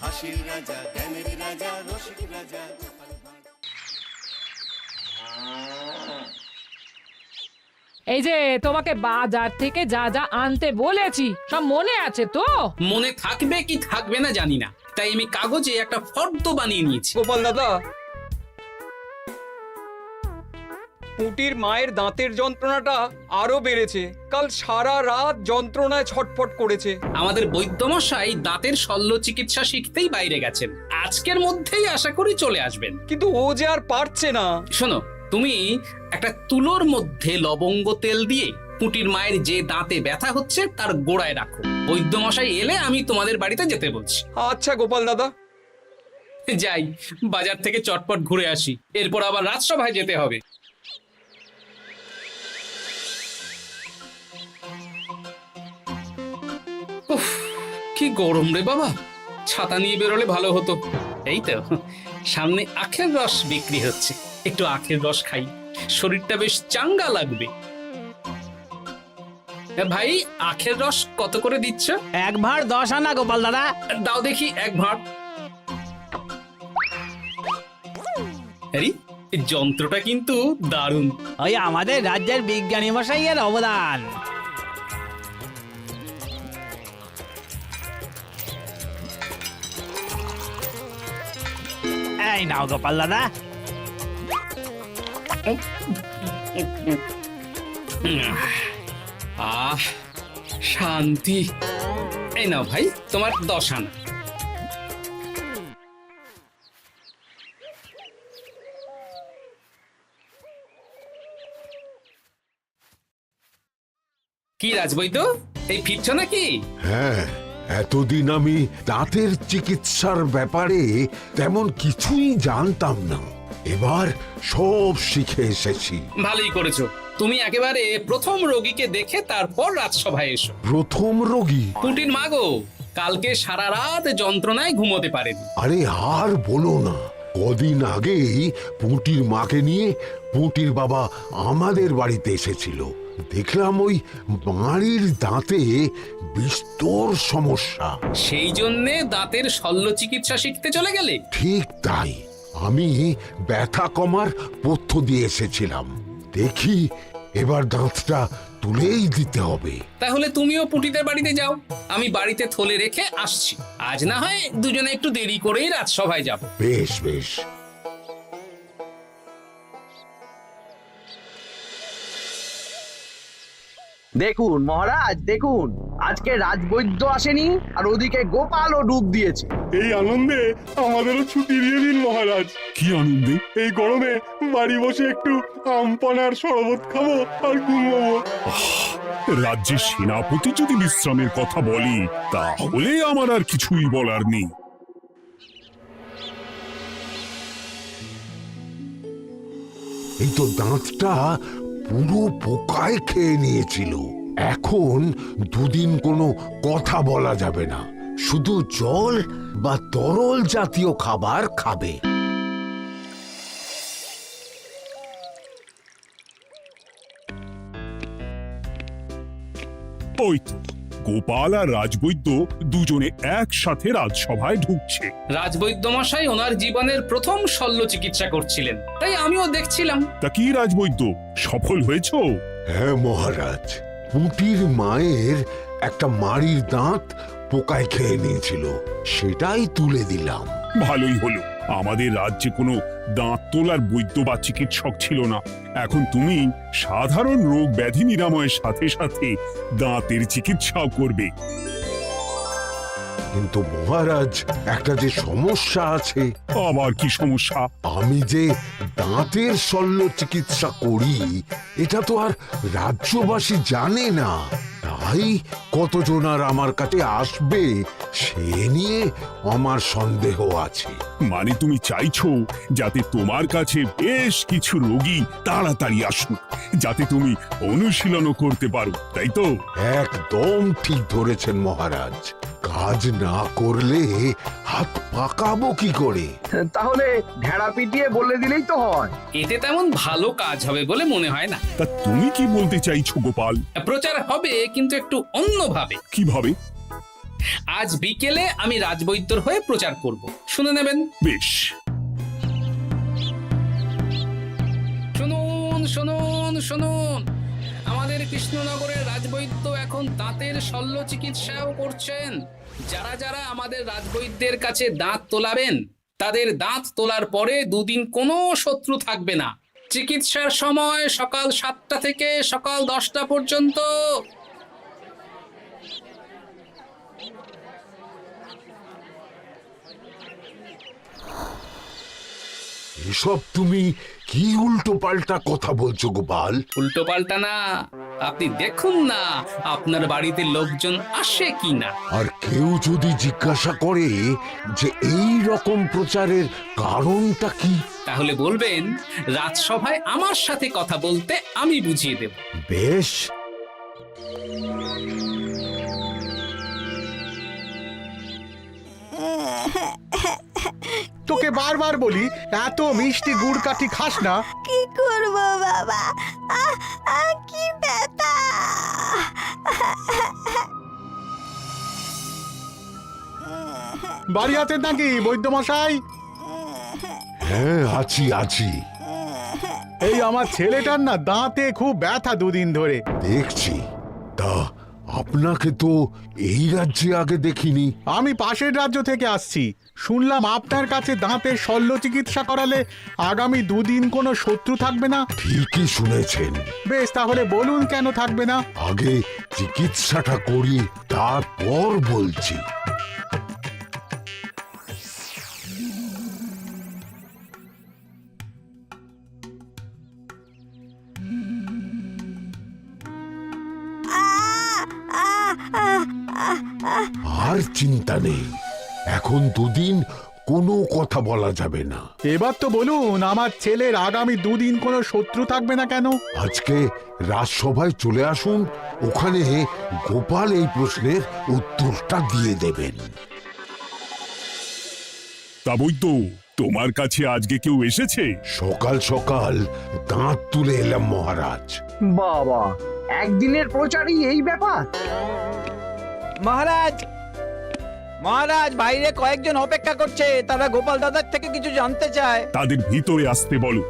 হাসির রাজা, জ্ঞানের রাজা, রসিক রাজা। এই যে তোমাকে বাজার থেকে যা যা আনতে বলেছি সব মনে আছে তো? মনে থাকবে কি থাকবে না জানি না, তাই আমি কাগজে একটা ফর্দ বানিয়ে নিয়েছি। গোপাল দাদা, পুটির মায়ের দাঁতের যন্ত্রণাটা আরো বেড়েছে। কাল সারা রাত যন্ত্রণায় ছটফট করেছে। আমাদের বৈদ্যমশাই দাঁতের শল্য চিকিৎসা শিখতেই বাইরে গেছেন, আজকের মধ্যেই আশা করি চলে আসবেন। কিন্তু ও যে আর পারছে না। শোনো, তুমি একটা তুলোর মধ্যে লবঙ্গ তেল দিয়ে পুটির মায়ের যে দাঁতে ব্যথা হচ্ছে তার গোড়ায় রাখো। বৈদ্যমশাই এলে আমি তোমাদের বাড়িতে যেতে বলছি। আচ্ছা গোপাল দাদা। যাই, বাজার থেকে চটপট ঘুরে আসি, এরপর আবার রাজসভায় যেতে হবে। উফ, কি গরম রে বাবা, ছাতা নিয়ে বেরোলে ভালো হতো। এই তো সামনে আখের রস বিক্রি হচ্ছে, একটু আখের রস খাই, শরীরটা বেশ চাঙ্গা লাগবে। ভাই, আখের রস কত করে দিচ্ছ? 1 ভাঁড় 10 আনা গোপাল দাদা। দাও দেখি 1 ভাঁড়। আরে, এই যন্ত্রটা কিন্তু দারুণ। ওই আমাদের রাজ্যের বিজ্ঞানী মশাইয়ের অবদান। এই নাও গোপাল দাদা। আহ, শান্তি। এই নাও ভাই, তোমার 10 আনা। কি রাজবৈদ্য, এই ফিরছ নাকি? হ্যাঁ, এতদিন আমি দাঁতের চিকিৎসার ব্যাপারে তেমন কিছুই জানতাম না। এবার সব শিখে এসেছি। ভালোই করেছো, তুমি একেবারে প্রথম রোগীকে দেখে তারপর রাজসভায় এসো। প্রথম রোগী? পুটির মা গো, কালকে সারা রাত যন্ত্রণায় ঘুমোতে পারেনি। আরে আর বলো না, কদিন আগেই পুঁটির মাকে নিয়ে পুঁটির বাবা আমাদের বাড়িতে এসেছিল। দেখলাম ওই বাড়ির দাঁতে বিস্তর সমস্যা। সেই জন্যে দাঁতের শল্য চিকিৎসা শিখতে চলে গেলে? ঠিক তাই, আমি ব্যথা কমার পথ্য দিয়ে এসেছিলাম। দেখি এবার দাঁতটা তুলেই দিতে হবে। তাহলে তুমিও পুটিদের বাড়িতে যাও, আমি বাড়িতে থলে রেখে আসছি। আজ না হয় দুজনে একটু দেরি করেই রাজসভায় যাব। বেশ বেশ। দেখুন মহারাজ, দেখুন আজকে রাজবৈদ্য আসেনি, আর ওদিকে গোপালও ডুব দিয়েছে। এই আনন্দে আমাদেরও ছুটি দিয়ে দিন মহারাজ। কি আনন্দে? এই গরমে বাড়ি বসে একটু আমপানার শরবত খাবো আর ঘুমবো। রাজ্যের সেনাপতি যদি বিশ্রামের কথা বলি, তাহলে আমার আর কিছুই বলার নেই। এই তো দাঁতটা পুরো পোকায় খেয়ে নিয়েছিল। এখন দুদিন কোনো কথা বলা যাবে না, শুধু জল বা তরল জাতীয় খাবার খাবে। ওই তো গোপাল আর রাজবৈদ্য দুজনে একসাথে রাজসভায় ঢুকছে। রাজবৈদ্য মশাই ওনার জীবনের প্রথম শল্য চিকিৎসা করছিলেন, তাই আমিও দেখছিলাম। তা কি রাজবৈদ্য, সফল হয়েছ? হ্যাঁ মহারাজ, পুঁটির মায়ের একটা মাড়ির দাঁত পোকায় খেয়ে নিয়েছিল, সেটাই তুলে দিলাম। ভালোই হলো, আমাদের রাজ্যে কোনো দাঁত তোলার বৈদ্য বা চিকিৎসক ছিল না। এখন তুমি সাধারণ রোগ ব্যাধি নিরাময়ের সাথে সাথে দাঁতের চিকিৎসাও করবে। কিন্তু মহারাজ, একটা যে সমস্যা আছে। আবার কি সমস্যা? আমি যে দাঁতের শল্য চিকিৎসা করি এটা তো আর রাজ্যবাসী জানে না, তাই কতজন আর আমার কাছে আসবে সে নিয়ে আমার সন্দেহ আছে। মানে তুমি চাইছো যাতে তোমার কাছে বেশ কিছু রোগী তাড়াতাড়ি আসুক, যাতে তুমি অনুশীলনও করতে পারো, তাই তো? একদম ঠিক ধরেছেন মহারাজ, কাজ না করলে হাত পাকাবো কি করে? তাহলে ঢেড়া পিটিয়ে বলে দিলেই তো হয়। এতে তেমন ভালো কাজ হবে বলে মনে হয় না। তা তুমি কি বলতে চাইছো গোপাল? প্রচার হবে, কিন্তু একটু অন্যভাবে। কিভাবে? আজ বিকেলে আমি রাজবৈদ্যর হয়ে প্রচার করব, শুনে নেবেন। বেশ, শুনুন শুনুন শুনুন, আমাদের কৃষ্ণনগরের রাজবৈদ্য এখন দাঁতের শল্য চিকিৎসাও করছেন। যারা যারা আমাদের রাজবৈদ্যের কাছে দাঁত তোলাবেন, তাদের দাঁত তোলার পরে দুদিন কোনো শত্রু থাকবে না। চিকিৎসার সময় সকাল 7টা থেকে সকাল 10টা পর্যন্ত। এসব তুমি কি উল্টো পাল্টা কথা বলছো গোপাল? উল্টো পাল্টা না, আপনি দেখুন না আপনার বাড়িতে লোকজন আসে কিনা। আর কেউ যদি জিজ্ঞাসা করে যে এই রকম প্রচারের কারণটা কি, তাহলে বলবেন রাজসভায় আমার সাথে কথা বলতে আমি বুঝিয়ে দেব। বেশ, তোকে বারবার বলি এত মিষ্টি গুড় কাঠি খাস না। কি করব বাবা, কি ব্যথা! বাড়ি আছেন নাকি বৈদ্যমশাই? হ্যাঁ আছি আছি, এই আমার ছেলেটার না দাঁতে খুব ব্যথা দুদিন ধরে। দেখছি। তা আপনাকে তো এই রাজ্যে আগে দেখিনি। আমি পাশের রাজ্য থেকে আসছি, শুনলাম আপনার কাছে দাঁতের শল্য চিকিৎসা করালে আগামী দুদিন কোনো শত্রু থাকবে না। ঠিকই শুনেছেন। বেশ, তাহলে বলুন কেন থাকবে না? আগে চিকিৎসাটা করি, তারপর বলছি। আর চিন্তা নেই, এখন দুদিন কোনো কথা বলা যাবে না। এবার তো বলুন আমার ছেলের আগামী দুদিন কোনো শত্রু থাকবে না কেন? আজকে রাজসভায় চলে আসুন, ওখানে গোপাল এই প্রশ্নের উত্তরটা দিয়ে দেবেন। তা বৈদ্য, তোমার কাছে আজকে কেউ এসেছে? সকাল সকাল দাঁত তুলে এলাম মহারাজ। বাবা, একদিনের প্রচারই এই ব্যাপার? মহারাজ, মহারাজ, বাইরে কয়েকজন অপেক্ষা করছে, তারা গোপাল দাদার থেকে কিছু জানতে চায়। তাদের ভিতরে আসতে বলো।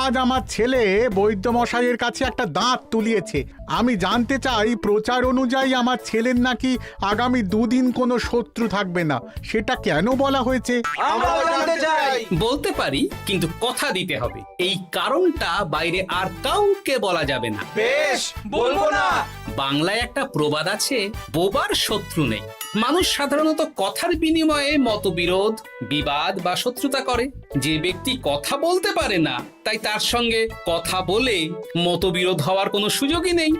আজ আমার ছেলে বৈদ্যমশাইয়ের কাছে একটা দাঁত তুলিয়েছে। আমি জানতে চাই প্রচার অনুযায়ী আমার ছেলের নাকি আগামী দুদিন কোনো শত্রু থাকবে না, সেটা কেন বলা হয়েছে? আমরা জানতে চাই। বলতে পারি, কিন্তু কথা দিতে হবে। এই কারণটা বাইরে আর কাউকে বলা যাবে না। বেশ, বলবো না। বাংলায় একটা প্রবাদ আছে, বোবার শত্রু নেই। মানুষ সাধারণত কথার বিনিময়ে মতবিরোধ, বিবাদ বা শত্রুতা করে। যে ব্যক্তি কথা বলতে পারে না, তাই তার সঙ্গে কথা বলে মতবিরোধ হওয়ার কোনো সুযোগই নেই।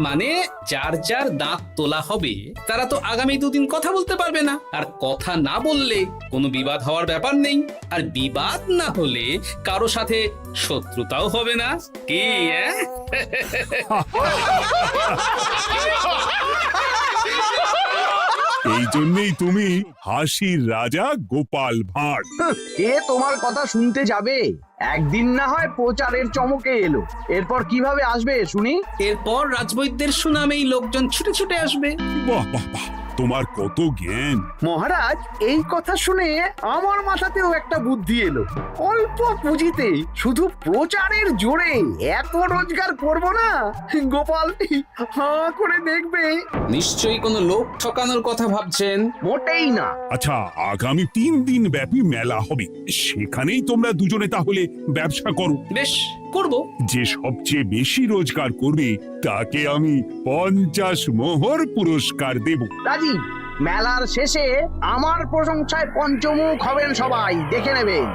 মানে যার যার দাঁত তোলা হবে, তারা তো আগামী দুদিন কথা বলতে পারবে না। আর কথা না বললে কোনো বিবাদ হওয়ার ব্যাপার নেই। আর বিবাদ না হলে কারো সাথে শত্রুতাও হবে না। কি এই জন্যই তুমি হাসির রাজা গোপাল ভাঁড়। কে তোমার কথা শুনতে যাবে? একদিন না হয় প্রচারের চমকে এলো, এরপর কিভাবে আসবে শুনি? এরপর রাজবৈদ্যের সুনামেই লোকজন ছুটে ছুটে আসবে। বাহ বাহ বাহ, তোমার কত জ্ঞান! মহারাজ, এই কথা শুনে আমার মাথাতেও একটা বুদ্ধি এলো। অল্প পুঁজিতে শুধু প্রচারের জোরে এত রোজগার করব না, গোপাল হাঁ করে দেখবে। নিশ্চয়ই কোনো লোক ঠকানোর কথা ভাবছেন। মোটেই না। আচ্ছা, আগামী 3 দিন ব্যাপী মেলা হবে, সেখানেই তোমরা দুজনে তাহলে ব্যবসা করো। বেশ, করব। যে সবচেয়ে বেশি রোজগার করবে তাকে আমি 50 মোহর পুরস্কার দেব। রাজি। মেলার শেষে আমার প্রশংসায় পঞ্চমুখ হবেন সবাই, দেখে নেবেন।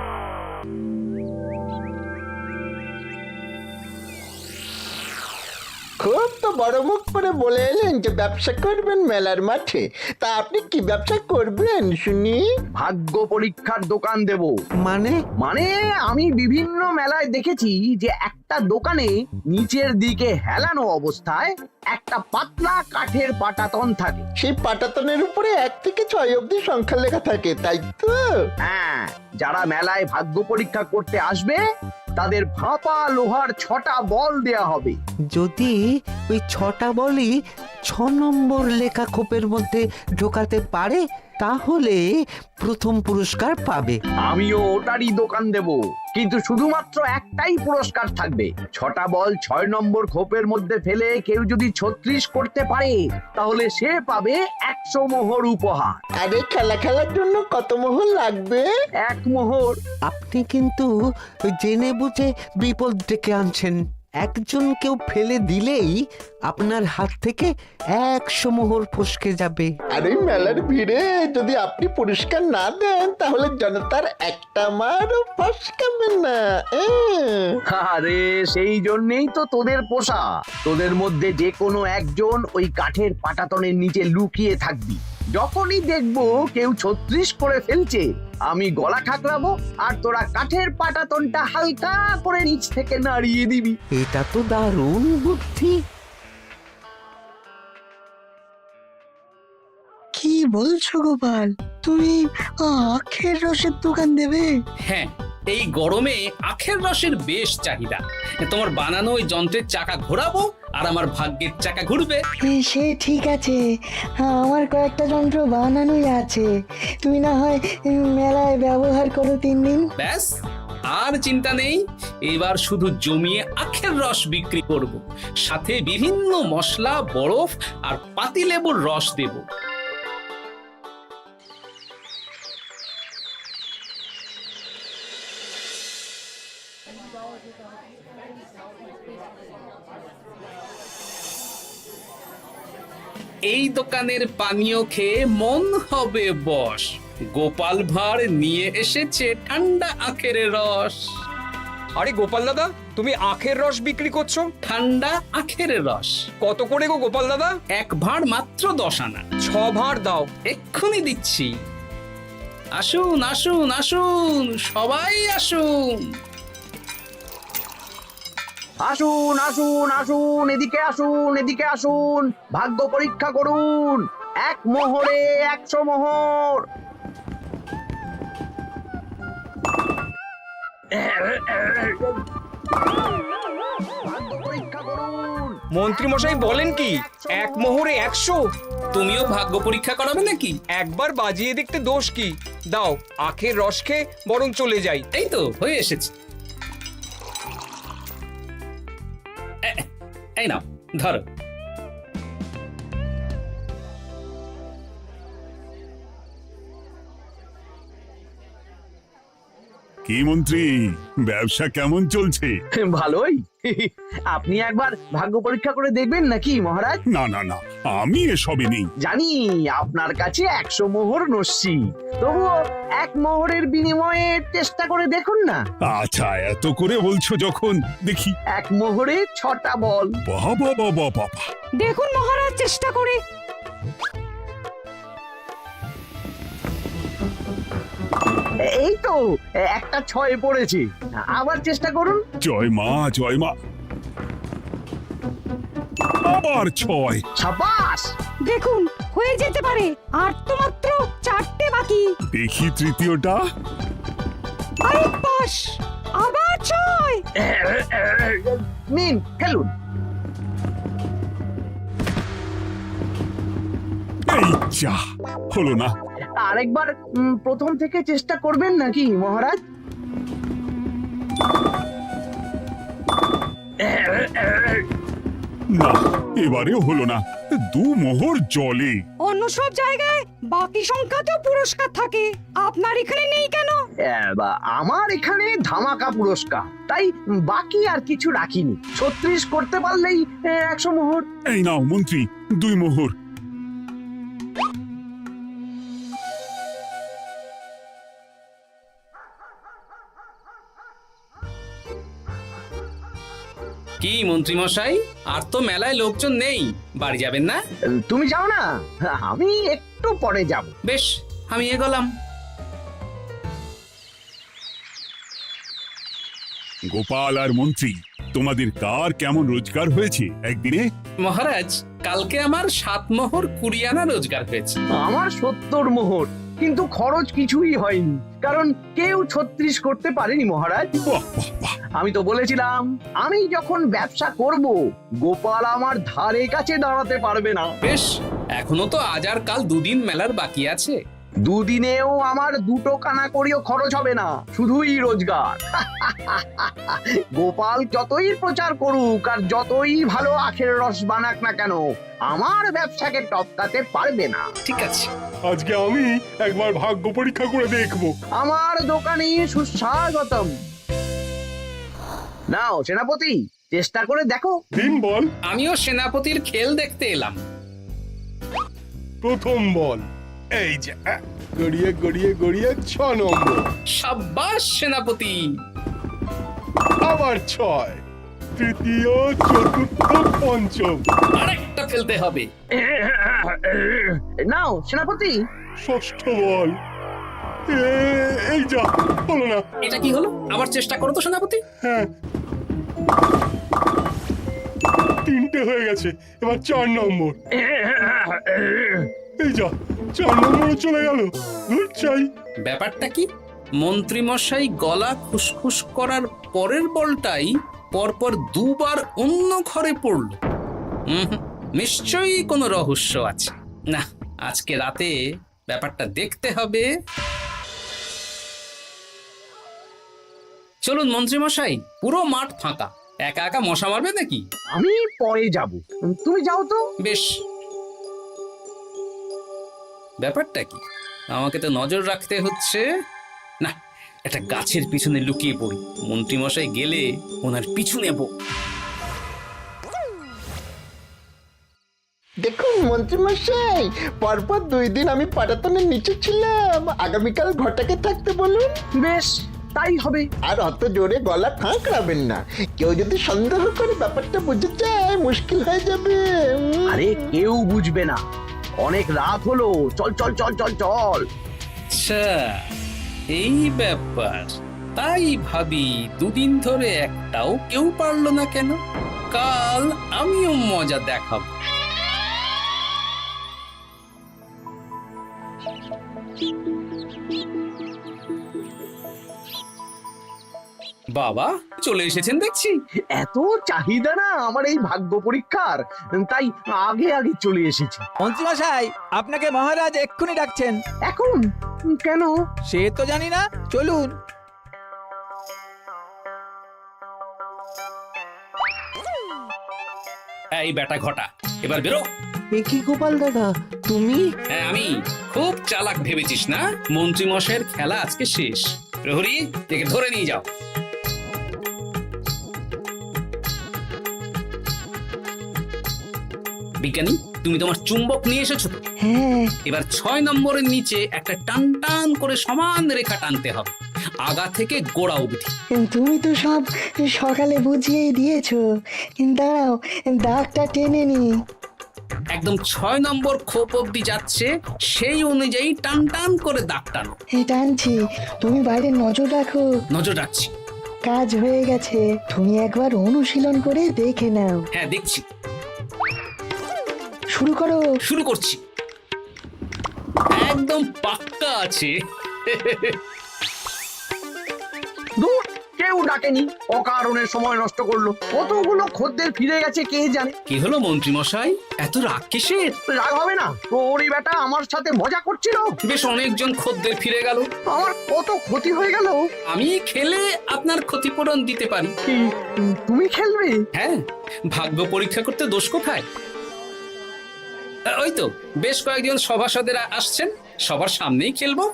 খুব তো বড় মুখ করে বলে এলেন যে ব্যবসা করবেন মেলার মাঠে। তা আপনি কি ব্যবসা করবেন শুনি? ভাগ্য পরীক্ষার দোকান দেব। মানে? মানে আমি বিভিন্ন মেলায় দেখেছি যে একটা দোকানে নিচের দিকে হেলানো অবস্থায় একটা পাতলা কাঠের পাটাতন থাকে। সেই পাটাতনের উপরে 1 থেকে 6 অবধি সংখ্যা লেখা থাকে, তাই তো? হ্যাঁ, যারা মেলায় ভাগ্য পরীক্ষা করতে আসবে তাদের ফাঁপা লোহার 6টা বল দেয়া হবে। যদি ওই 6টা বলই 6 নম্বর লেখা খোপের মধ্যে ঢোকাতে পারে তাহলে প্রথম পুরস্কার পাবে। আমিও ওটারই দোকান দেব, কিন্তু শুধুমাত্র একটাই পুরস্কার থাকবে। 6টা বল 6 নম্বর খোপের মধ্যে ফেলে কেউ যদি 36 করতে পারে তাহলে সে পাবে 100 মোহর উপহার। আরে খেলার জন্য কত মোহর লাগবে? 1 মোহর। আপনি কিন্তু জেনে বুঝে বিপদ ডেকে আনছেন। একজন কেউ ফেলে দিলেই আপনার হাত থেকে 100 মোহর ফসকে যাবে। আরে মেলার ভিড়ে যদি আপনি পুরস্কার না দেন তাহলে জনতার একটা মারও ফসকাবে না। আরে সেই জন্যই তো তোদের পোষা। তোদের মধ্যে যে কোনো একজন ওই কাঠের পাটাতনের নিচে লুকিয়ে থাকবি। যখনই দেখবো কেউ 36 করে ফেলছে আমি গলা ঠাকরাবো আর তোরা কাঠের পাটাতনটা হালকা করে নিচ থেকে নাড়িয়ে দিবি। এটা তো দারুণ বুদ্ধি। কি বলছো গোপাল, তুমি আখের রসের দোকান দেবে? হ্যাঁ, এই গরমে আখের রসের বেশ চাহিদা। তোমার বানানো ওই যন্ত্রের চাকা ঘোরাবো আর আমার ভাগ্যের চাকা ঘুরবে। সে ঠিক আছে, আমার কয়েকটা যন্ত্র বানানোই আছে। তুমি না হয় মেলায় ব্যবহার করো 3 দিন। ব্যাস, আর চিন্তা নেই। এবার শুধু জমিয়ে আখের রস বিক্রি করব, সাথে বিভিন্ন মশলা, বরফ আর পাতিলেবুর রস দেব। এই দোকানের পানীয় খেয়ে মন হবে বশ। গোপাল ভাঁড় নিয়ে এসেছে ঠান্ডা আখের রস। আরে গোপাল দাদা, তুমি আখের রস বিক্রি করছো? ঠান্ডা আখের রস কত করে গো গোপাল দাদা? 1 ভাঁড় মাত্র 10 আনা। 6 ভাঁড় দাও। এক্ষুনি দিচ্ছি। আসুন আসুন আসুন, সবাই আসুন। আসুন আসুন আসুন, এদিকে আসুন, এদিকে আসুন, ভাগ্য পরীক্ষা করুন। 1 মোহরে 100 মোহর। ভাগ্য পরীক্ষা করুন। মন্ত্রী মশাই বলেন কি 1 মোহরে 100? তুমিও ভাগ্য পরীক্ষা করাবে নাকি? একবার বাজিয়ে দেখতে দোষ কি? দাও, আখের রস খেয়ে বরং চলে যাই। এই তো হয়ে এসেছে। এই নাও, ধরো। কি মন্ত্রী, ব্যবসা কেমন চলছে? ভালোই। আপনি একবার ভাগ্য পরীক্ষা করে দেখবেন নাকি মহারাজ? না না না, আমি এসবে নেই। জানি আপনার কাছে 100 মোহর নস্যি, তবুও 1 মোহরের বিনিময়ে চেষ্টা করে দেখুন না। আচ্ছা, এত করে বলছো যখন, দেখি। 1 মোহরে 6টা বল। বাবা বাবা বাবা, দেখুন মহারাজ চেষ্টা করে। এই তো একটা 6 পড়েছে, আবার চেষ্টা করুন। জয় মা জয় মা। আবার 6। সাবাস। দেখুন হয়ে যেতে পারে, আর তো মাত্র 4টে বাকি। দেখি তৃতীয়টা। আরে পাস, আবার 6। নিন খেলুন। এই যা, হলো না। আরেকবার প্রথম থেকে চেষ্টা করবেন নাকি মহারাজ? না, এবারেও হলো না। 2 মোহর জলে। অন্য সব জায়গায় বাকি সংখ্যাতেও পুরস্কার থাকে, আপনার এখানে নেই কেন? আমার এখানে ধামাকা পুরস্কার, তাই বাকি আর কিছু রাখিনি। 36 করতে পারলেই 100 মোহর। এই নাও মন্ত্রী, 2 মোহর। কি মন্ত্রী মশাই, আর তো মেলায় লোকজন নেই, বাড়ি যাবেন না? তুমি যাও না, আমি একটু পরে যাব। বেশ, আমি এগোলাম। গোপাল আর মন্ত্রী, তোমাদের কার কেমন রোজগার হয়েছে একদিনে? মহারাজ, কালকে আমার 7 মোহর 20 আনা রোজগার হয়েছে। আমার 70 মোহর। কিন্তু খরচ কিছুই হয়নি, কারণ কেউ 36 করতে পারেনি মহারাজ। বাহ বাহ বাহ, আমি তো বলেছিলাম আমি যখন ব্যবসা করব গোপাল আমার ধারে কাছে দাঁড়াতে পারবে না। বেশ, এখনো তো আজ আর কাল দুদিন মেলার বাকি আছে। দুদিনেও আমার 2 কানা করিও খরচ হবে না, শুধুই রোজগার। গোপাল যতই প্রচার করুক আর যতই ভালো আখের রস বানাক না কেন, আমার ব্যবসাকে টপকাতে পারবে না। ঠিক আছে, আজকে আমি একবার ভাগ্য পরীক্ষা করে দেখবো। আমার দোকানে সুস্বাগতম। নাও সেনাপতি, চেষ্টা করে দেখো। দিন বল। আমিও সেনাপতির খেল দেখতে এলাম। প্রথম বল, এই যে গড়িয়ে গড়িয়ে গড়িয়ে 6 নম্বর, সাব্বাস সেনাপতি। আবার 6, তৃতীয়, চতুর্থ, পঞ্চম, আরেকটা ফেলতে হবে। নাও সেনাপতি, ষষ্ঠ বল। এই যা, হলো না। এটা কি হলো? আবার চেষ্টা করো তো সেনাপতি। হ্যাঁ, 3টে হয়ে গেছে, এবার 4 নম্বর। এই যা, 4 নম্বরে চলে গেল। ধুর চাই। ব্যাপারটা কি? মন্ত্রী মশাই গলা খুসখুস করার পরের বলটাই পরপর 2 বার অন্য ঘরে পড়ল। নিশ্চয়ই কোনো রহস্য আছে। না, আজকে রাতে ব্যাপারটা দেখতে হবে। চলুন মন্ত্রী মশাই, পুরো মাঠ ফাঁকা, একা একা মশা মারবে নাকি? আমি পরে যাব, তুমি যাও তো। বেশ। ব্যাপারটা কি? আমাকে তো নজর রাখতে হচ্ছে। না, একটা গাছের পিছনে লুকিয়ে পড়ি, মন্ত্রী মশাই গেলে ওনার পিছু নেব। দেখুন মন্ত্রীমশাই, পরপর 2 দিন আমি পাটাতনের নিচে ছিলাম। আগামীকাল ঘরটাকে থাকতে বলুন। বেশ, তাই হবে। আর অত জোরে গলা ঠাঁকড়াবেন না, কেউ যদি সন্দেহ করে ব্যাপারটা বুঝে যায় মুশকিল হয়ে যাবে। আরে কেউ বুঝবে না, অনেক রাত হলো, চল চল চল চল চল। আচ্ছা, এই ব্যাপার। তাই ভাবি 2 দিন ধরে একটাও কেউ পারলো না কেন? কাল আমিও মজা দেখাবো। বাবা চলে এসেছেন দেখছি। এত চাহিদা না আমার এই ভাগ্য পরীক্ষার, তাই আগে আগে চলে এসেছি। মন্ত্রীমশাই, আপনাকে মহারাজ এক্ষুনি ডাকছেন। এখন কেন? সে তো জানি না, চলুন। এই বেটা ঘটা, এবার বেরো। এ কি গোপাল দাদা, তুমি? হ্যাঁ আমি। খুব চালাক ভেবেছিস না? মন্ত্রী মশাইয়ের খেলা আজকে শেষ। প্রহরী, একে ধরে নিয়ে যাও। বিজ্ঞানী, তুমি তোমার চুম্বক নিয়ে এসেছো তো? হ্যাঁ, এবার 6 নম্বরের নিচে একটা টান টান করে সমান রেখা টানতে হবে, আগা থেকে গোড়া অবধি। তুমি তো সব সকালে বুঝিয়েই দিয়েছো, দাঁড়াও দাগটা টেনে নি। একদম 6 নম্বর খোপ অবধি যাচ্ছে, সেই অনুযায়ী টান টান করে দাগ টানো। টানছি, তুমি বাইরে নজর রাখো। নজর রাখছি। কাজ হয়ে গেছে, তুমি একবার অনুশীলন করে দেখে নাও। হ্যাঁ দেখছি। শুরু করো। শুরু করছি। একদম পাক্কা আছে। দূর, কেউ ডাকেনি, অকারণে সময় নষ্ট করলো। কতগুলো খদ্দের ফিরে গেছে কে জানে। কি হলো মন্ত্রী মশাই, এত রাগ কিসের? রাগ হবে না, ওরই বেটা আমার সাথে মজা করছিল। বেশ অনেকজন খদ্দের ফিরে গেল, আমার কত ক্ষতি হয়ে গেল। আমি খেলে আপনার ক্ষতিপূরণ দিতে পারি। তুমি খেলবে? হ্যাঁ, ভাগ্য পরীক্ষা করতে দোষ কোথায়? ওই তো বেশ কয়েকজন সভাসদেরা আসছেন, সবার সামনেই খেলবো।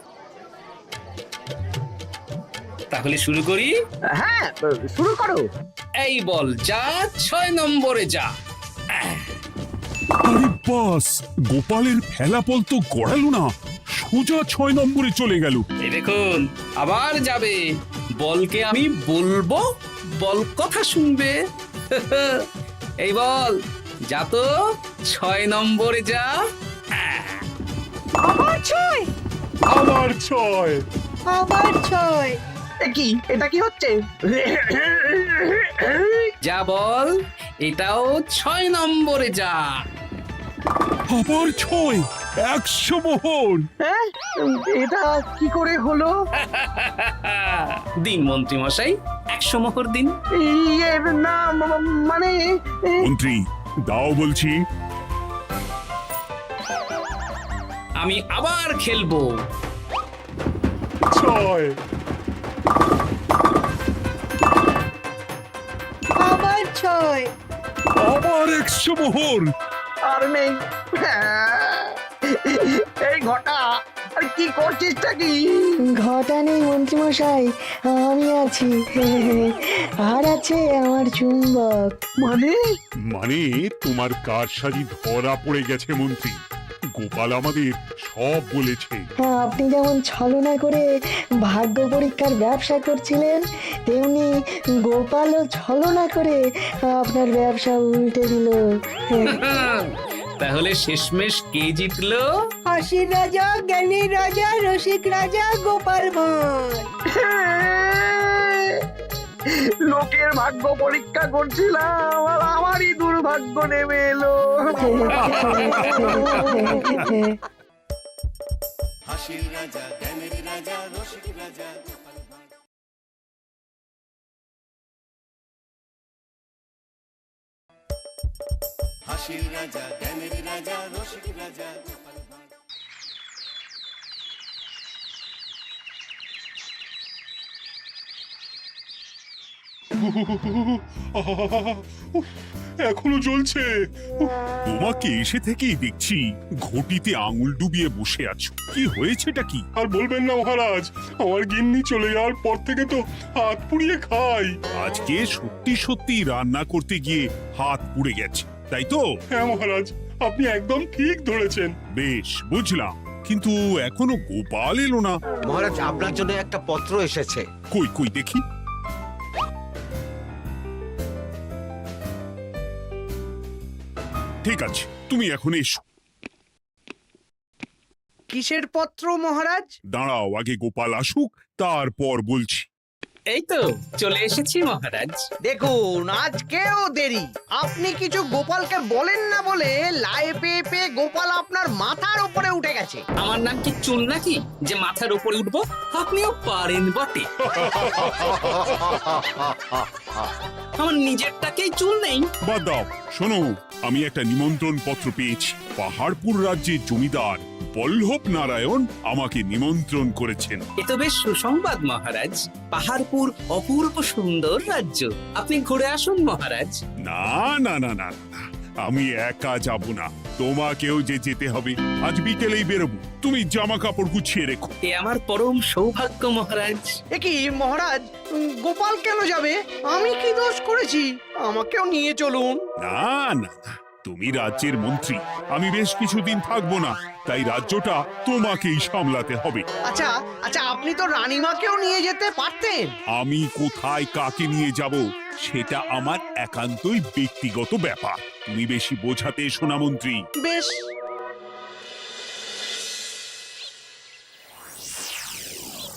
তাহলে শুরু করি। হ্যাঁ, শুরু করো। এই বল যা, 6 নম্বরে যা। আরে বাস, গোপালের ফেলাপল তো গড়ালো না, সোজা 6 নম্বরে চলে গেল। এই দেখুন, আবার যাবে। বলকে আমি বলবো, বল কথা শুনবে। এই বল যা তো, 6 নম্বরে যা। আবার 6, আবার 6, আবার 6। কি এটা কি হচ্ছে? যা বল, এটাও 6 নম্বরে যা। আবার 6, 100 মোহর। হ্যাঁ এটা কি করে হলো? দিন মন্ত্রী মশাই, 100 মোহর দিন। ইয়ে না মানে মন্ত্রী দাও বলছি। আমি আবার খেলবো। 6 আবার 6। আবার 100 মোহর। আর নেই। এই ঘটা আর কি করছিসটা কি? ঘটা নেই মন্ত্রীমশাই, আমি আছি। আর আছে আমার চুম্বক। মানে মানে তোমার কারসাজি ধরা পড়ে গেছে মন্ত্রী। গোপাল আমাদের সব বলেছে। আপনি যেমন ছলনা করে ভাগ্য পরীক্ষার ব্যবসা করছিলেন, তেমনি গোপালও ছলনা করে আপনার ব্যবসা উল্টে দিল। তাহলে শেষমেশ কে জিতলো? হাসির রাজা, জ্ঞানীর রাজা, রসিক রাজা গোপাল ভাঁড়। লোকের ভাগ্য পরীক্ষা করছিলাম আর আমারই দুর্ভাগ্য নেমে এলো। হাসির রাজা জ্ঞানের রাজা রসিক রাজা গোপাল ভাঁড়। হাসির রাজা জ্ঞানের রাজা রসিক রাজা গোপাল ভাঁড়। এখনো জ্বলছে। তোমাকে এসে থেকেই দেখছি ঘটিতে আঙুল ডুবিয়ে বসে আছো। কি হয়েছেটা কি? আর বলবেন না মহারাজ, আমার গিন্নি চলে যাওয়ার পর থেকে তো হাত পুড়িয়ে খাই। আজকে সত্যি সত্যি রান্না করতে গিয়ে হাত পুড়ে গেছে, তাই তো? হ্যাঁ মহারাজ, আপনি একদম ঠিক ধরেছেন। বেশ, বুঝলাম, কিন্তু এখনো গোপাল এলো না। মহারাজ, আপনার জন্য একটা পত্র এসেছে। কই কই দেখি। ঠিক আছে, তুমি এখন এসো। কিসের পত্র মহারাজ? দাঁড়াও, আগে গোপাল আসুক, তারপর বলছি। এই তো চলে এসেছি মহারাজ। দেখুন আজকেও দেরি। আপনি কিছু গোপালকে বলেন না বলে লাই পেয়ে পেয়ে গোপাল আপনার মাথার উপরে উঠে গেছে। আমার নাম কি চুল নাকি যে মাথার উপরে উঠবো? আপনিও পারেন বটে। আমার নিজেরটাকেই চুল নেই। বাদ দাও, শোনো, আমি একটা নিমন্ত্রণ পত্র পেয়েছি। পাহাড়পুর রাজ্যের জমিদার বল্লভ নারায়ণ আমাকে নিমন্ত্রণ করেছেন। এ তো বেশ সুসংবাদ মহারাজ। পাহাড়পুর অপূর্ব সুন্দর রাজ্য, আপনি ঘুরে আসুন মহারাজ। না না না না না, আমি একা যাব না, তোমাকেও যে যেতে হবে। আজ বিকেলেই বেরোবো, তুমি জামা কাপড় গুছিয়ে রেখো। এ আমার পরম সৌভাগ্য মহারাজ। এ কি মহারাজ, গোপাল কেন যাবে? আমি কি দোষ করেছি? আমাকেও নিয়ে চলুন। না না না, তুমি রাজ্যের মন্ত্রী, আমি বেশ কিছুদিন থাকবো না, তাই রাজ্যটা তোমাকেই সামলাতে হবে। আচ্ছা আচ্ছা, আপনি তো রানীমাকেও নিয়ে যেতে পারতেন। আমি কোথায় কাকে নিয়ে যাব সেটা আমার একান্তই ব্যক্তিগত ব্যাপার। তুমি বেশি বোঝাতে এসো না মন্ত্রী। বেশ।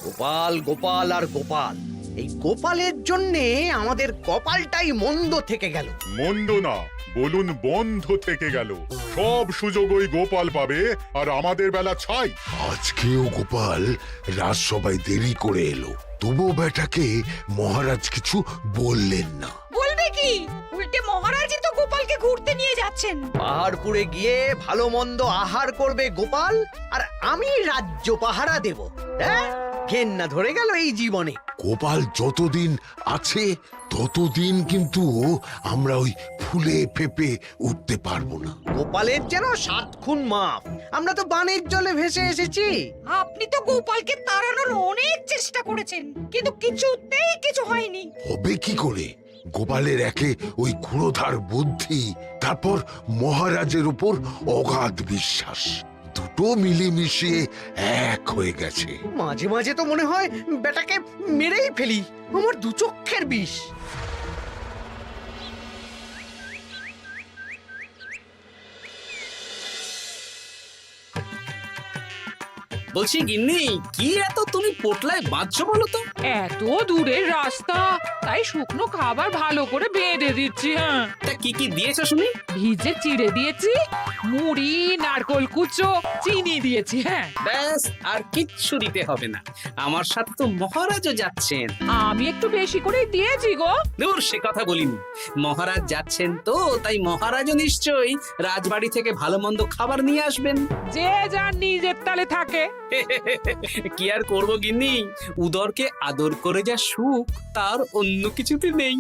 গোপাল গোপাল আর গোপাল, এই গোপালের জন্যে আমাদের কপালটাই মন্দ থেকে গেল। মন্দ না, বলুন বন্ধ থেকে গেল। সব সুযোগ ওই গোপাল পাবে, আর আমাদের বেলা ছাই। আজকেও গোপাল রাজসভায় দেরি করে এলো, তবু বেটাকে মহারাজ কিছু বললেন না। বলবে কি? উল্টে মহারাজই তো গোপালকে ঘুরতে নিয়ে যাচ্ছেন। পাহাড়পুরে গিয়ে ভালো মন্দ আহার করবে গোপাল, আর আমি রাজ্য পাহারা দেব। হ্যাঁ, ঘেন্না ধরে গেল এই জীবনে। গোপাল যতদিন আছে ততদিন কিন্তু আমরা ওই ফুলে ফেপে উঠতে পারবো না। গোপালের যেন 7 খুন মাপ। আমরা তো বানের জলে ভেসে এসেছি। আপনি তো গোপালকে তাড়ানোর অনেক চেষ্টা করেছেন, কিন্তু কিছুতেই কিছু হয়নি। হবে কি করে? গোপালের একে ওই ক্ষুরোধার বুদ্ধি, তারপর মহারাজের উপর অগাধ বিশ্বাস, দুটো মিলেমিশে এক হয়ে গেছে। মাঝে মাঝে তো মনে হয় বেটাকে মেরেই ফেলি, আমার দু চক্ষের বিষ। বলছি গিন্নি, কি এত তুমি পোটলায় বাঁধছো বলো তো? এত দূরের রাস্তা, তাই শুকনো খাবার ভালো করে বেঁধে দিচ্ছি। হ্যাঁ, তা কি কি দিয়েছো শুনি? ভিজে চিড়ে দিয়েছি, মুড়ি, নারকোল কুচো, চিনি দিয়েছি। হ্যাঁ, ব্যাস, আর কিচ্ছু দিতে হবে না। আমার সাথে তো মহারাজও যাচ্ছেন। আমি একটু বেশি করে দিয়েছি গো। দূর, সে কথা বলিনি। মহারাজ যাচ্ছেন তো, তাই মহারাজও নিশ্চয়ই রাজবাড়ি থেকে ভালো মন্দ খাবার নিয়ে আসবেন। যে যার নিজের তালে থাকে। কি আর করবো গিন্নি, উদরকে আদর করে যা সুখ, তার অন্য কিছুতে নেই।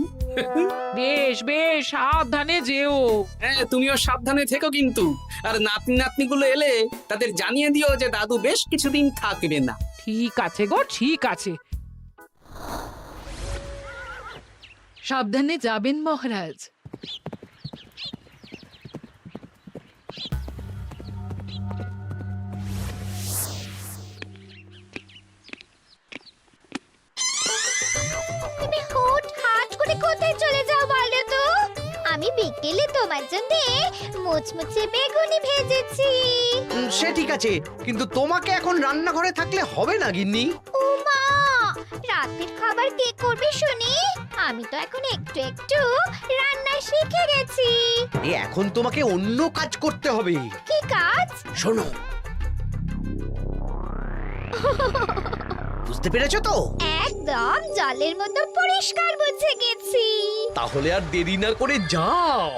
বেশ বেশ, সাবধানে যেও। হ্যাঁ, তুমিও সাবধানে থেকো কিন্তু। আর নাতনি নাতনিগুলো এলে তাদের জানিয়ে দিও যে দাদু বেশ কিছুদিন থাকবে না। ঠিক আছে গো, ঠিক আছে। সাবধানে যাবেন মহারাজ। তুমি হুটহাট করে কোথায় চলে যাও বলো তো? আমি বিকেলে তোমার জন্য মুচমুচে বেগুনি ভেজেছি। সে ঠিক আছে, কিন্তু তোমাকে এখন রান্নাঘরে থাকলে হবে না গিন্নি। উমা, রাতের খাবার কে করবে শুনি? আমি তো এখন একটু একটু রান্না শিখে গেছি। এখন তোমাকে অন্য কাজ করতে হবে। কি কাজ? শোনো, বুঝতে পেরেছো তো? একদম জলের মতো পরিষ্কার বুঝে গেছি। তাহলে আর দেরি না করে যাও।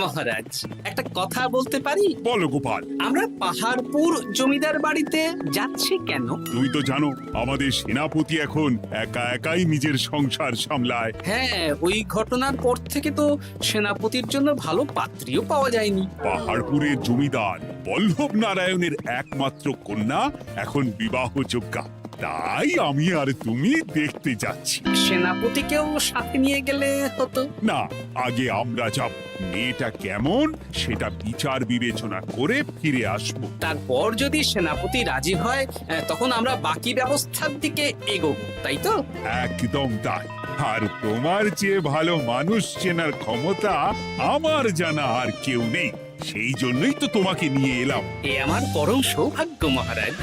মহারাজ, একটা কথা বলতে পারি? বলো গোপাল। আমরা পাহাড়পুর জমিদার বাড়িতে যাচ্ছি কেন? তুমি তো জানো আমাদের সেনাপতি এখন একা একাই নিজের সংসার সামলায়। হ্যাঁ, ওই ঘটনার পর থেকে তো সেনাপতির জন্য ভালো পাত্রীও পাওয়া যায়নি। পাহাড়পুরের জমিদার বল্লভ নারায়ণের একমাত্র কন্যা এখন বিবাহযোগ্যা, তাই আমি আর তুমি দেখতে যাচ্ছি। সেনাপতিকেও সাথে নিয়ে গেলে হতো। না, আগে আমরা যাব, মেয়েটা কেমন সেটা বিচার বিবেচনা করে ফিরে আসব। তারপর যদি সেনাপতি রাজি হয়, তখন আমরা বাকি ব্যবস্থার দিকে এগোবো, তাই তো? একদম তাই। আর তোমার যে ভালো মানুষ চেনার ক্ষমতা আমার জানা আর কেউ নেই, সেই জন্যই তো তোমাকে নিয়ে এলাম। এ আমার পরম সৌভাগ্য মহারাজ।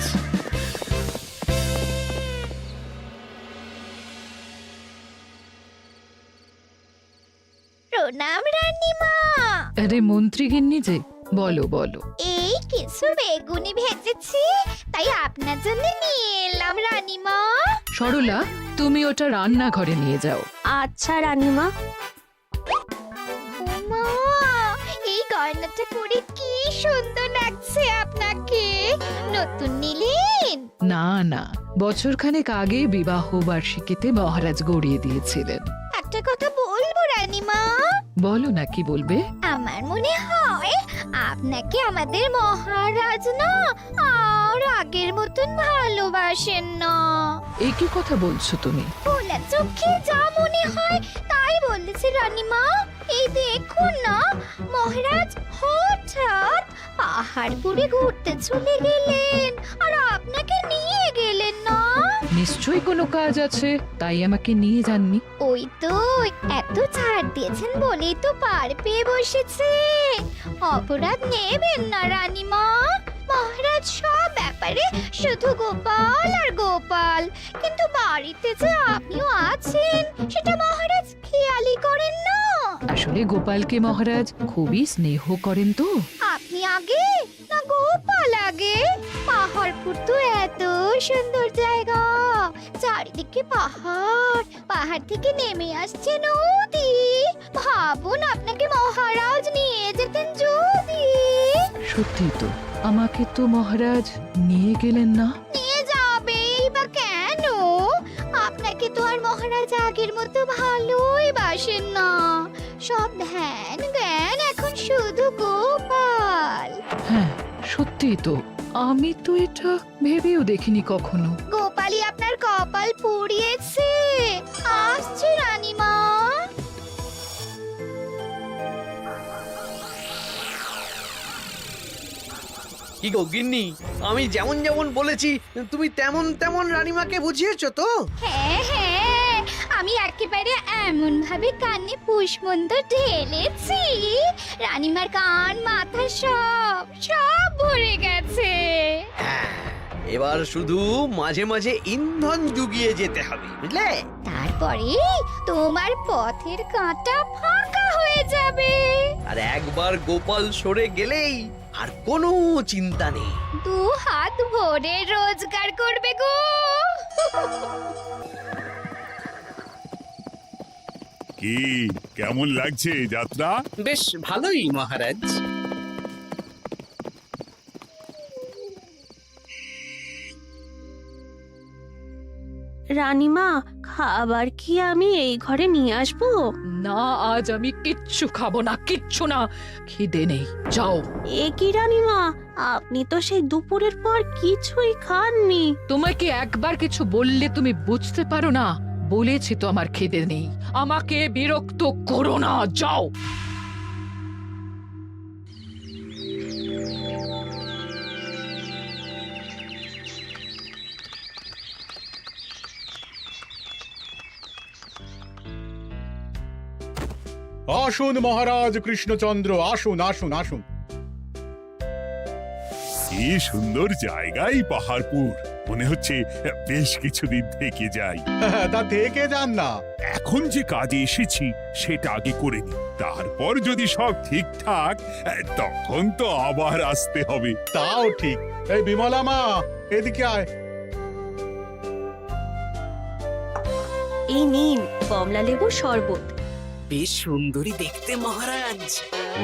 প্রণাম রানীমা। আরে মন্ত্রী গিন্নি যে, বলো বলো। এই কিছু বেগুনি ভেজেছি, তাই আপনার জন্য নিয়ে এলাম রানীমা। সরলা, তুমি ওটা রান্নাঘরে নিয়ে যাও। আচ্ছা রানীমা। মা, এই গয়নাটা পরে কি সুন্দর লাগছে আপনাকে। নতুন নিলেন? না না, বছরখানেক আগে বিবাহ বার্ষিকীতে মহারাজ গড়িয়ে দিয়েছিলেন। একটা কথা বলবো রানীমা? বলো না, কি বলবে? আমার মনে হয় আপনাকে আমাদের মহারাজ না আর আগের মতন ভালোবাসেন না। এই কি কথা বলছো তুমি? খোলা চোখে যা মনে হয় তাই বলেছে রানীমা। এই দেখুন না, মহারাজ হঠাৎ পাহাড়পুরে ঘুরতে চলে গেলেন আর আপনাকে নিয়ে গেলেন না। নিশ্চয়ই কোনো কাজ আছে, তাই আমাকে নিয়ে যাননি। ওই তো, এত ছাড় দিয়েছেন বলেই তো পার পেয়ে বসেছে। অপরাধ নেবেন না রানীমা। মহারাজ সব ব্যাপারে শুধু গোপাল আর গোপাল, কিন্তু বাড়িতে যে আপনিও আছেন সেটা মহারাজ খেয়ালই করেন না। আসলে গোপালকে মহারাজ খুবই স্নেহ করেন তো। আপনি আগে না গোপাল আগে? পাহাড়পুর তো এত সুন্দর জায়গা, চারিদিকে পাহাড়, পাহাড় থেকে নেমে আসছে নদী। ভাবুন আপনাকে মহারাজ নিয়ে যেতেন যদি। সত্যি তো, আমাকে তো মহারাজ নিয়ে গেলেন না। নিয়ে যাবেই বা কেন? আপনাকে তো আর মহারাজ আগের মতো ভালোই বাসেন না। সব ধ্যান জ্ঞান এখন শুধু গোপাল। হ্যাঁ, সত্যি তো, আমি তো এটা ভেবেও দেখিনি কখনো। গোপালই আপনার কপাল পুড়িয়েছে। আসছে রানীমা। কি গো গিন্নি, আমি যেমন যেমন বলেছি তুমি তেমন তেমন রানীমাকে বুঝিয়েছো তো? হ্যাঁ হ্যাঁ, আমি একেবারে এমন ভাবে কানে পুষ্পন্ত ঢেলেছি, রানীমার কান মাথা সব সব ভরে গেছে। এবার শুধু মাঝে মাঝে ইন্ধন জুগিয়ে যেতে হবে, বুঝলে? তারপরে তোমার পথের কাঁটা ফাঁকা হয়ে যাবে। আর একবার গোপাল সরে গেলেই আর কোনো চিন্তা নেই। 2 হাত ভরে রোজগার করবে গো। কি কেমন লাগছে যাত্রা? বেশ ভালোই মহারাজ। রানীমা, খাবার কি আমি এই ঘরে নিয়ে আসবো? না, আজ আমি কিচ্ছু খাবো না, কিচ্ছু না, খিদে নেই, যাও। এ কি রানীমা, আপনি তো সেই দুপুরের পর কিছুই খাননি। তোমাকে একবার কিছু বললে তুমি বুঝতে পারো না? বলেছি তো আমার খিদে নেই, আমাকে বিরক্ত করো না, যাও। আসুন মহারাজ কৃষ্ণচন্দ্র, আসুন আসুন আসুন। কি সুন্দর জায়গায় পাহাড়পুর, মনে হচ্ছে বেশ কিছুদিন থেকে যাই। তা থেকে যান না। এখন যে কাজে এসেছি সেটা আগে করে নি, তারপর যদি সব ঠিকঠাক তখন তো আবার আসতে হবে। তাও ঠিক। এই বিমলা মা, এদিকে আয়। এই নিন কমলা লেবুর শরবত। বেশ সুন্দরী দেখতে মহারাজ।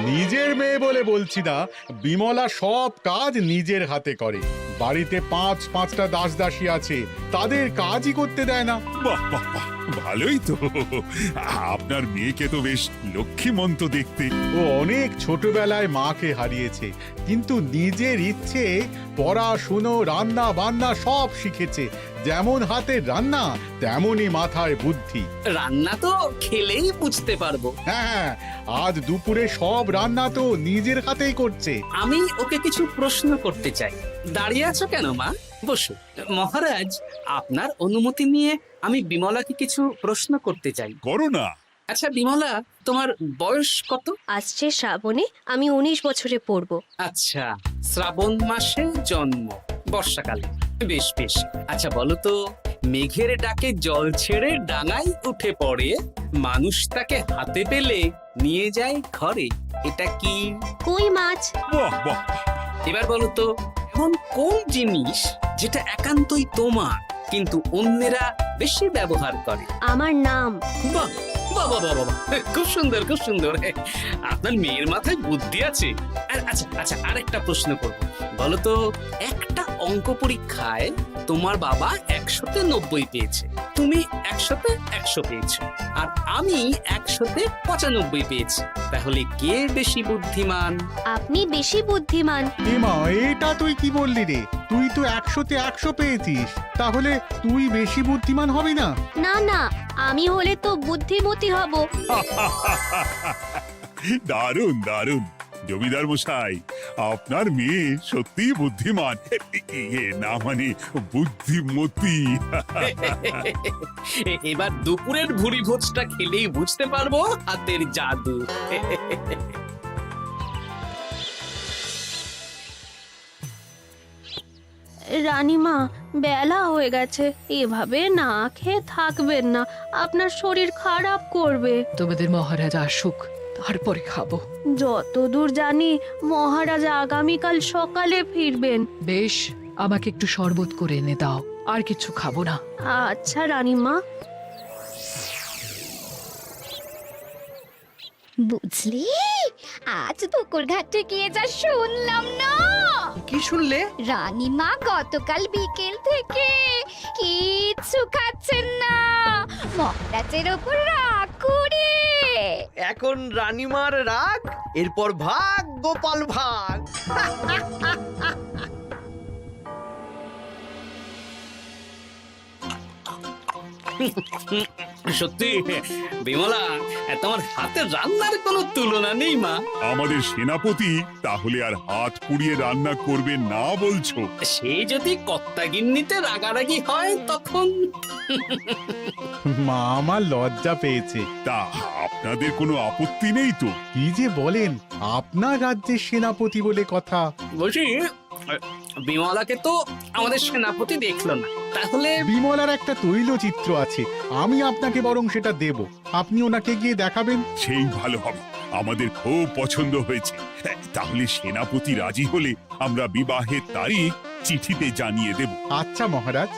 নিজের মেয়ে বলে বলছি না, বিমলা সব কাজ নিজের হাতে করে। বাড়িতে 5-5টা দাস দাসী আছে, তাদের কাজই করতে দেয় না। বাহ বাহ বাহ, ভালোই তো। আপনার মেয়েকে তো বেশ লক্ষ্মীমন্ত দেখতে। ও অনেক ছোটবেলায় মাকে হারিয়েছে, কিন্তু নিজের ইচ্ছে পড়াশুনো রান্না বান্না সব শিখেছে। যেমন হাতের রান্না তেমনই মাথায় বুদ্ধি। রান্না তো খেলেই বুঝতে পারবো। হ্যাঁ, আজ দুপুরে সব রান্না তো নিজের হাতেই করছে। আমি ওকে কিছু প্রশ্ন করতে চাই। দাঁড়িয়ে আছো কেন মা? বসো। মহারাজ, আপনার অনুমতি নিয়ে আমি বিমলাকে কিছু প্রশ্ন করতে চাই। করো না। আচ্ছা বিমলা, তোমার বয়স কত? আসছে শ্রাবণে আমি 19 বছরে পড়ব। আচ্ছা, শ্রাবণ মাসে জন্ম, বর্ষাকালে। বেশ বেশ। আচ্ছা বলো তো, মেঘের ডাকে জল ছেড়ে ডাঙায় উঠে পড়ে, মানুষ তাকে হাতে পেলে নিয়ে যায় ঘরে, এটা কি? কই মাছ। বাহ বাহ। এবার বলো তো, এমন কোন জিনিস যেটা একান্তই তোমার কিন্তু অন্যেরা বেশি ব্যবহার করে? আমার নাম। বাহ বাহ বাহ বাহ বাহ, খুব সুন্দর খুব সুন্দর। আপনার মেয়ের মাথায় বুদ্ধি আছে। আচ্ছা আচ্ছা, আরেকটা প্রশ্ন করবো। বলো তো, একটা অঙ্ক পরীক্ষায় তোমার বাবা 100-তে 90 পেয়েছে, তুমি 100-তে 100 পেয়েছো, আর আমি 100-তে 95 পেয়েছি, তাহলে কে বেশি বুদ্ধিমান? আপনি বেশি বুদ্ধিমান। মা, এটা তুই কি বললি রে? তুই তো 100-তে 100 পেয়েছিস, তাহলে তুই বেশি বুদ্ধিমান হবি না? না না, আমি হলে তো বুদ্ধিমতী হব। দারুণ দারুণ। জমিদার মশাই, আপনার মেয়ে সত্যি বুদ্ধিমান, না মানে বুদ্ধিমতী। এবার দুপুরের ভুরি ভোজটা খেলেই বুঝতে পারবো হাতের জাদু। রানীমা, বেলা হয়ে গেছে, এভাবে না খেয়ে থাকবেন না, আপনার শরীর খারাপ করবে। তোমাদের মহারাজ আসুক, তারপরে খাবো। যতদূর জানি মহারাজ আগামীকাল সকালে ফিরবেন। বেশ, আমাকে একটু শরবত করে এনে দাও, আর কিছু খাবো না। আচ্ছা রানীমা। বুঝলি, আজ পুকুর ঘাটে গিয়ে যা শুনলাম না। কি শুনলে? রানীমা গতকাল বিকেল থেকে কিচ্ছু খাচ্ছেন না, মহারাজের ওপর রাগ করে। এখন রানীমার রাগ, এরপর ভাগ গোপাল ভাগ। সত্যি বিমলা, তোমার হাতের রান্নার কোনো তুলনা নেই মা। আমাদের সেনাপতি তাহলে আর হাত পুড়িয়ে রান্না করবে না বলছো? সে যদি কর্তাগিন্নিতে রাগারাগি হয় তখন মা আমার লজ্জা পেয়েছে। তা আপনাদের কোনো আপত্তি নেই তো? কি যে বলেন, আপনার রাজ্যের সেনাপতি বলে কথা। বলছি বিমলাকে তো আমাদের সেনাপতি দেখলো না, তাহলে বিমলার একটা তৈলচিত্র আছে, আমি আপনাকে বরং সেটা দেব, আপনি ওনাকে গিয়ে দেখাবেন। সেই ভালো হবে, আমাদের খুব পছন্দ হয়েছে। তাহলে সেনাপতি রাজি হলে আমরা বিবাহের তারিখ চিঠিতে জানিয়ে দেব। আচ্ছা মহারাজ।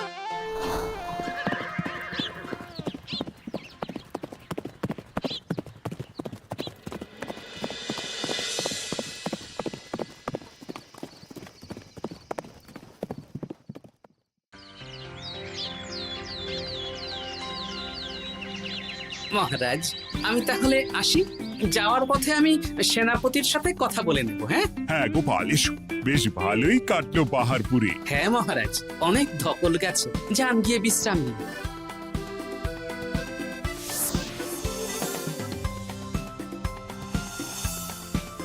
মহারাজ আমি তাহলে আসি, যাওয়ার পথে আমি সেনাপতির সাথে কথা বলে নেব। হ্যাঁ হ্যাঁ গোপাল, এসো, বেশ ভালোই কাটলো পাহাড়পুরে। হ্যাঁ মহারাজ, অনেক ধকল গেছে, যান গিয়ে বিশ্রাম নিন।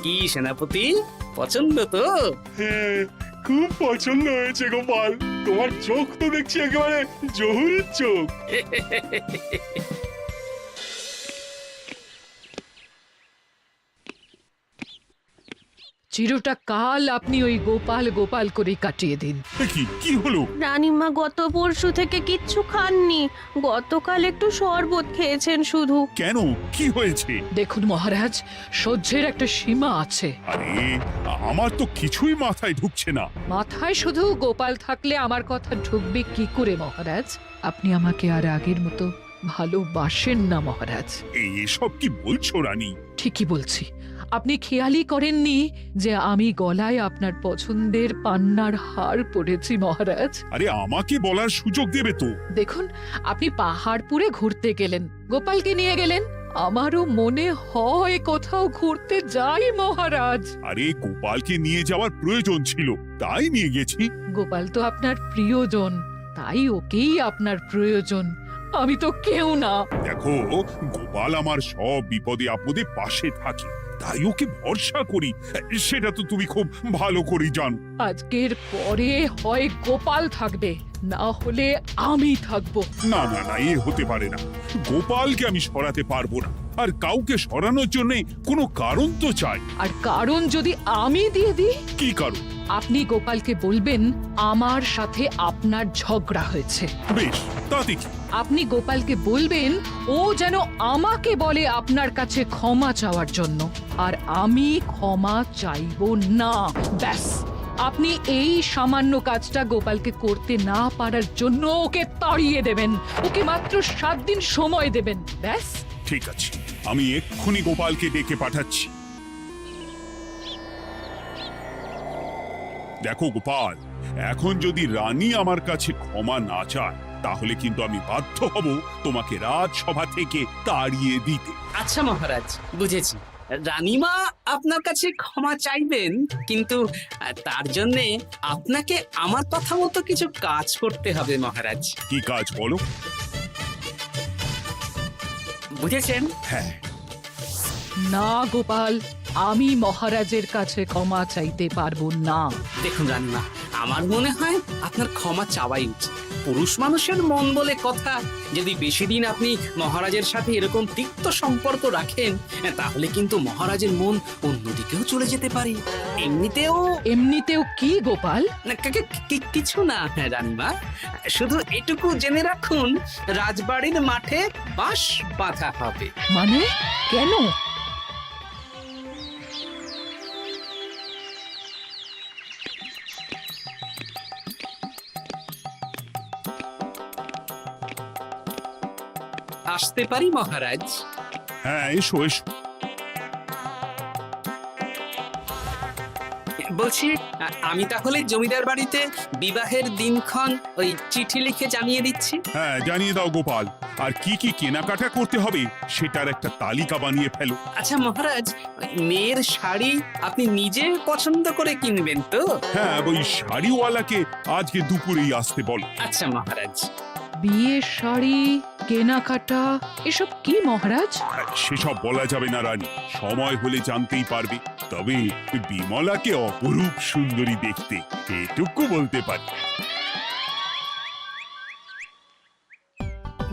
কি সেনাপতি, পছন্দ তো? হ্যাঁ, খুব পছন্দ হয়েছে গোপাল, তোমার চোখ তো দেখছি একেবারে জহুরের চোখ। চিরটা কাল আপনি ওই গোপাল গোপাল করে কাটিয়ে দিন। কি হলো? রানীমা গত পরশু থেকে কিচ্ছু খাননি, গতকাল একটু শরবত খেয়েছেন শুধু। কেন, কি হয়েছে? দেখুন মহারাজ, সহ্যের একটা সীমা আছে। আরে আমার তো কিছুই মাথায় ঢুকছে না। মাথায় শুধু গোপাল থাকলে আমার কথা ঢুকবে কি করে মহারাজ? আপনি আমাকে আর আগের মতো ভালোবাসেন না মহারাজ। এসব কি বলছো রানী? ঠিকই বলছি। আপনি খেয়ালই করেননি যে আমি গলায় আপনার পছন্দের পান্নার হার পরেছি মহারাজ? আরে আমাকে বলার সুযোগ দেবে তো। দেখুন, আপনি পাহাড়পুরে ঘুরতে গেলেন, গোপালকে নিয়ে গেলেন, আমারও মনে হয় কোথাও ঘুরতে যাই মহারাজ। আরে গোপালকে নিয়ে যাওয়ার প্রয়োজন ছিল, তাই নিয়ে গেছি। গোপাল তো আপনার প্রিয়জন, তাই ওকেই আপনার প্রয়োজন, আমি তো কেউ না। দেখো, গোপাল আমার সব বিপদে আপদে পাশে থাকে, তাই ওকে ভরসা করি, সেটা তো তুমি খুব ভালো করে জানো। আজকের পরে হয় গোপাল থাকবে, না হলে আমি থাকবো। না না না, এ হতে পারে না। গোপালকে আমি সরাতে পারবো না, আর কাউকে সরানোর জন্য কোনো কারণ তো চাই। আর কারণ যদি আমি দিয়ে দিই? কি কারণ? আপনি গোপালকে বলবেন আমার সাথে আপনার ঝগড়া হয়েছে। বেশ, তাতে কি? আপনি গোপালকে বলবেন ও যেন আমাকে বলে আপনার কাছে ক্ষমা চাওয়ার জন্য, আর আমি ক্ষমা চাইবো না। ব্যাস, আপনি এই সামান্য কাজটা গোপালকে করতে না পারার জন্য ওকে তাড়িয়ে দেবেন, ওকে মাত্র 7 দিন সময় দেবেন। ব্যাস। ঠিক আছে, আমি এক্ষুনি গোপালকে ডেকে পাঠাচ্ছি। দেখো গোপাল, এখন যদি রানী আমার কাছে ক্ষমা না চায়, তাহলে কিন্তু আমি বাধ্য হব তোমাকে রাজসভা থেকে তাড়িয়ে দিতে। আচ্ছা মহারাজ, বুঝেছি। রানীমা আপনার কাছে ক্ষমা চাইবেন, কিন্তু তার জন্য আপনাকে আমার কথা মতো কিছু কাজ করতে হবে মহারাজ। কি কাজ বলো? বুঝেছেন? হ্যাঁ। না গোপাল, আমি মহারাজের কাছে ক্ষমা চাইতে পারবো না। দেখুন রানীমা, আমার মনে হয় আপনার ক্ষমা চাওয়াই উচিত। পুরুষ মানুষের মন বলে কথা, যদি বেশি দিন আপনি মহারাজের সাথে এরকম তিক্ত সম্পর্ক রাখেন, তাহলে কিন্তু মহারাজের মন অন্যদিকেও চলে যেতে পারে। এমনিতেও কি গোপাল? কিছু না রানীমা, শুধু এটুকু জেনে রাখুন, রাজবাড়ির মাঠে বাঁশ বাঁধা হবে। মানে কেন? আসতে পারি মহারাজ? হ্যাঁ, এসো এসো। বলছি, আমি তাহলে জমিদার বাড়িতে বিবাহের দিনক্ষণ ওই চিঠি লিখে জানিয়ে দিচ্ছি। হ্যাঁ, জানিয়ে দাও গোপাল। আর কি কি কেনাকাটা করতে হবে সেটার একটা তালিকা বানিয়ে ফেলো। আচ্ছা মহারাজ, মেয়ের শাড়ি আপনি নিজে পছন্দ করে কিনবেন তো? হ্যাঁ, ওই শাড়িওয়ালাকে আজকে দুপুরেই আসতে বলো। আচ্ছা মহারাজ। বিয়ের শাড়ি, কেনাকাটা, এসব কি মহারাজ? সেসব বলা যাবে না রানী, সময় হলে জানতেই পারবে। তবে বিমলাকে অপরূপ সুন্দরী দেখতে, এটুকু বলতে পারি।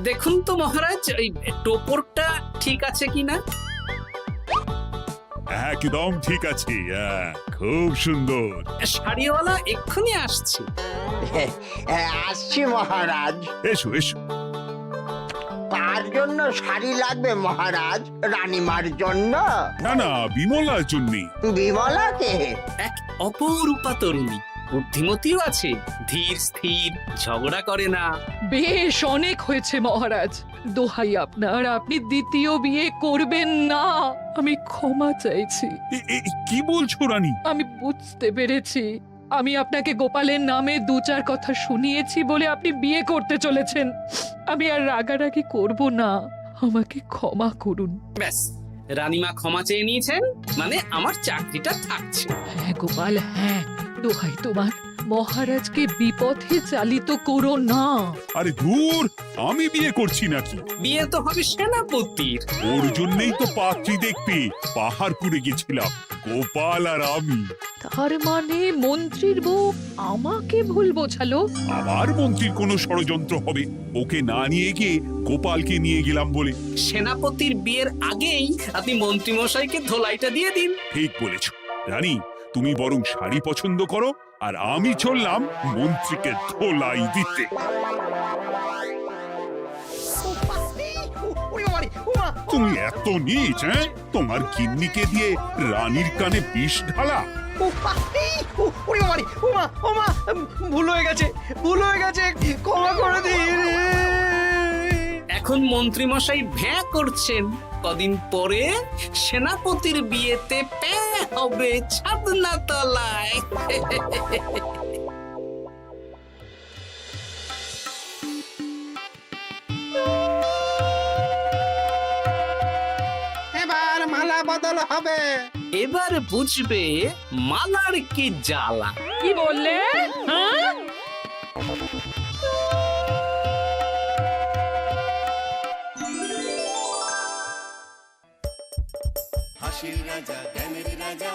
দেখুন তো মহারাজ ওই টোপরটা ঠিক আছে কিনা। একদম ঠিক আছে, খুব সুন্দর। শাড়িওয়ালা এক্ষুনি আসছে। আসছি মহারাজ। এসো এসো। কার জন্য শাড়ি লাগবে মহারাজ? রানীমার জন্য? না না, বিমলার জন্যে। বিমলাকে? এক অপরূপা তরুণী, বুদ্ধিমতীও আছে, ধীর স্থির, ঝগড়া করে না। বেশ অনেক হয়েছে মহারাজ, দোহাই আপনার, আপনি দ্বিতীয় বিয়ে করবেন না। আমি ক্ষমা চাইছি। কি বলছো রানী? আমি বুঝতে পেরেছি, আমি আপনাকে গোপালের নামে দু চার কথা শুনিয়েছি বলে আপনি বিয়ে করতে চলেছেন। আমি আর রাগারাগি করব না, আমাকে ক্ষমা করুন। ব্যাস, রানীমা ক্ষমা চেয়ে নিয়েছেন, মানে আমার চাকরিটা থাকছে। হ্যাঁ গোপাল, হ্যাঁ, দোহাই তোমার, মহারাজকে বিপথে চালিত করো না। আরে দূর, আমি বিয়ে করছি নাকি? বিয়ে তো হবে সেনাপতির। ওর জন্যই তো পাত্রী দেখতে পাহাড়পুরে গেছিলাম, গোপাল আর আমি। তার মানে মন্ত্রীর বউ আমাকে ভুল বোঝালো? আবার মন্ত্রীর কোনো ষড়যন্ত্র হবে, ওকে না নিয়ে গিয়ে গোপালকে নিয়ে গেলাম বলে। সেনাপতির বিয়ের আগেই আপনি মন্ত্রী মশাইকে ধোলাইটা দিয়ে দিন। ঠিক বলেছ রানী, তুমি বরং শাড়ি পছন্দ করো, আর আমি চললাম মন্ত্রীকে ধোলাই দিতে। তুমি এত নীচ, হ্যাঁ? তোমার গিন্নিকে দিয়ে রানীর কানে বিষ ঢালা। ভুল হয়ে গেছে, ভুল হয়ে গেছে, ক্ষমা করে দিন। এখন মন্ত্রী মশাই ভ্যাঁ করছেন, কদিন পরে সেনাপতির বিয়েতে প্যাঁ হবে ছাদনা তলায়। এবার মালা বদল হবে। এবার বুঝবে মালার কি জ্বালা। কি বললে? হ্যাঁ, হাসির রাজা জ্ঞানের রাজা